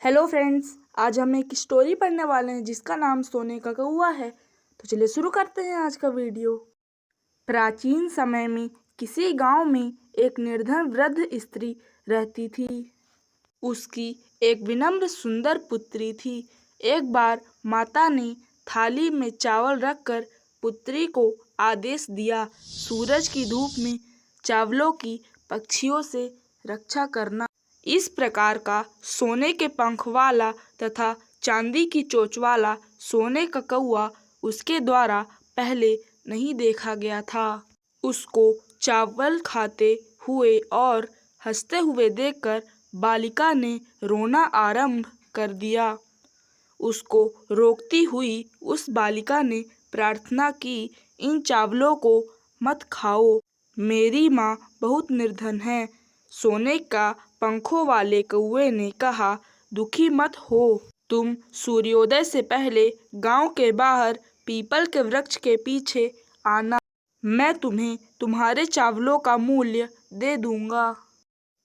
Hello friends, आज हम एक स्टोरी पढ़ने वाले हैं जिसका नाम सोने का कौवा है। तो चलिए शुरू करते हैं आज का वीडियो। प्राचीन समय में किसी गांव में एक निर्धन वृद्ध स्त्री रहती थी। उसकी एक विनम्र सुंदर पुत्री थी। एक बार माता ने थाली में चावल रखकर पुत्री को आदेश दिया, सूरज की धूप में चावलों की पक्षियों से रक्षा करना। इस प्रकार का सोने के पंख वाला तथा चांदी की चोंच वाला सोने का कौवा उसके द्वारा पहले नहीं देखा गया था। उसको चावल खाते हुए और हंसते हुए देखकर बालिका ने रोना आरंभ कर दिया। उसको रोकती हुई उस बालिका ने प्रार्थना की, इन चावलों को मत खाओ, मेरी माँ बहुत निर्धन है। सोने का पंखों वाले कौवे ने कहा, दुखी मत हो, तुम सूर्योदय से पहले गांव के बाहर पीपल के वृक्ष के पीछे आना, मैं तुम्हें तुम्हारे चावलों का मूल्य दे दूंगा।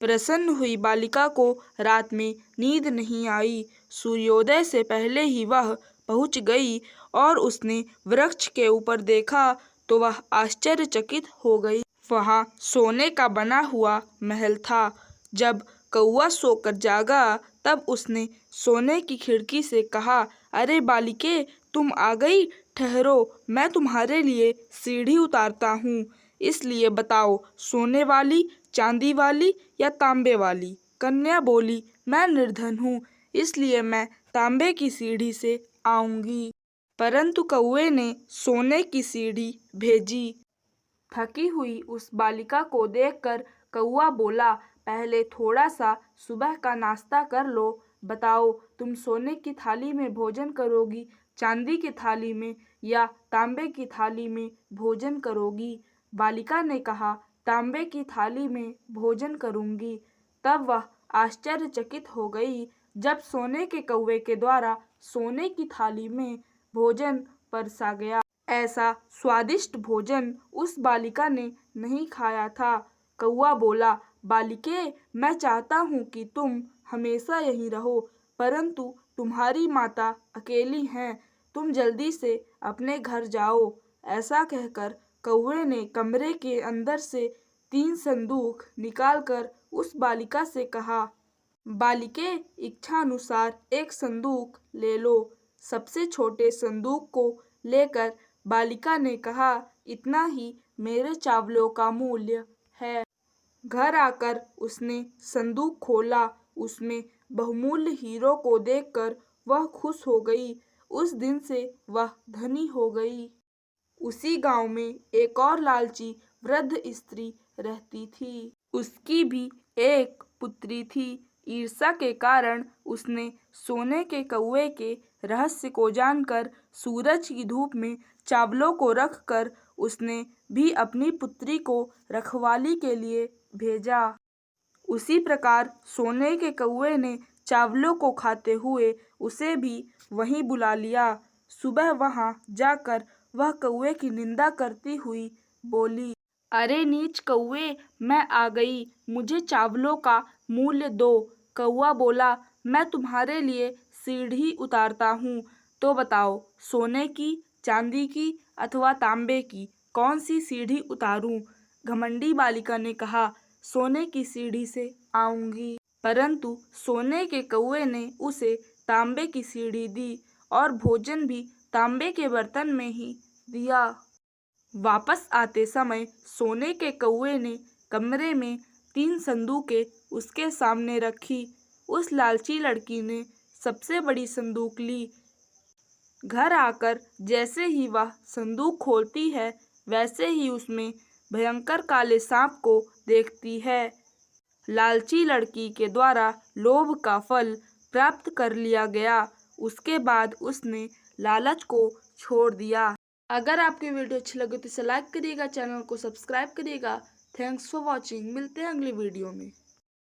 प्रसन्न हुई बालिका को रात में नींद नहीं आई। सूर्योदय से पहले ही वह पहुंच गई और उसने वृक्ष के ऊपर देखा तो वह आश्चर्यचकित हो गई। वहां सोने का बना हुआ महल था। जब कौवा सोकर जागा तब उसने सोने की खिड़की से कहा, अरे बालिके, तुम आ गई, ठहरो, मैं तुम्हारे लिए सीढ़ी उतारता हूँ। इसलिए बताओ, सोने वाली, चांदी वाली या तांबे वाली? कन्या बोली, मैं निर्धन हूँ, इसलिए मैं तांबे की सीढ़ी से आऊंगी। परंतु कौवे ने सोने की सीढ़ी भेजी। थकी हुई उस बालिका को देखकर कौवा बोला, पहले थोड़ा सा सुबह का नाश्ता कर लो। बताओ, तुम सोने की थाली में भोजन करोगी, चांदी की थाली में या तांबे की थाली में भोजन करोगी? बालिका ने कहा, तांबे की थाली में भोजन करूंगी। तब वह आश्चर्यचकित हो गई जब सोने के कौवे के द्वारा सोने की थाली में भोजन परसा गया। ऐसा स्वादिष्ट भोजन उस बालिका ने नहीं खाया था। कौवा बोला, बालिके, मैं चाहता हूँ कि तुम हमेशा यहीं रहो, परंतु तुम्हारी माता अकेली हैं, तुम जल्दी से अपने घर जाओ। ऐसा कहकर कौवे ने कमरे के अंदर से 3 संदूक निकालकर उस बालिका से कहा, बालिके, इच्छा अनुसार एक संदूक ले लो। सबसे छोटे संदूक को लेकर बालिका ने कहा, इतना ही मेरे चावलों का मूल्य है। घर आकर उसने संदूक खोला। उसमें बहुमूल्य हीरो को देखकर वह खुश हो गई। उस दिन से वह धनी हो गई। उसी गांव में एक और लालची वृद्ध स्त्री रहती थी। उसकी भी एक पुत्री थी। ईर्ष्या के कारण उसने सोने के कौवे के रहस्य को जानकर सूरज की धूप में चावलों को रखकर उसने भी अपनी पुत्री को रखवाली के लिए भेजा। उसी प्रकार सोने के कौवे ने चावलों को खाते हुए उसे भी वहीं बुला लिया। सुबह वहां जाकर वह कौवे की निंदा करती हुई बोली, अरे नीच कौवे, मैं आ गई, मुझे चावलों का मूल्य दो। कौवा बोला, मैं तुम्हारे लिए सीढ़ी उतारता हूँ, तो बताओ, सोने की, चांदी की अथवा तांबे की, कौन सी सीढ़ी उतारूं? घमंडी बालिका ने कहा, सोने की सीढ़ी से आऊंगी। परंतु सोने के कौवे ने उसे तांबे की सीढ़ी दी और भोजन भी तांबे के बर्तन में ही दिया। वापस आते समय सोने के कौवे ने कमरे में 3 संदूकें उसके सामने रखी। उस लालची लड़की ने सबसे बड़ी संदूक ली। घर आकर जैसे ही वह संदूक खोलती है, वैसे ही उसमें भयंकर काले सांप को देखती है। लालची लड़की के द्वारा लोभ का फल प्राप्त कर लिया गया। उसके बाद उसने लालच को छोड़ दिया। अगर आपकी वीडियो अच्छी लगे तो इसे लाइक करिएगा, चैनल को सब्सक्राइब करिएगा। Thanks for watching. मिलते हैं अगली वीडियो में।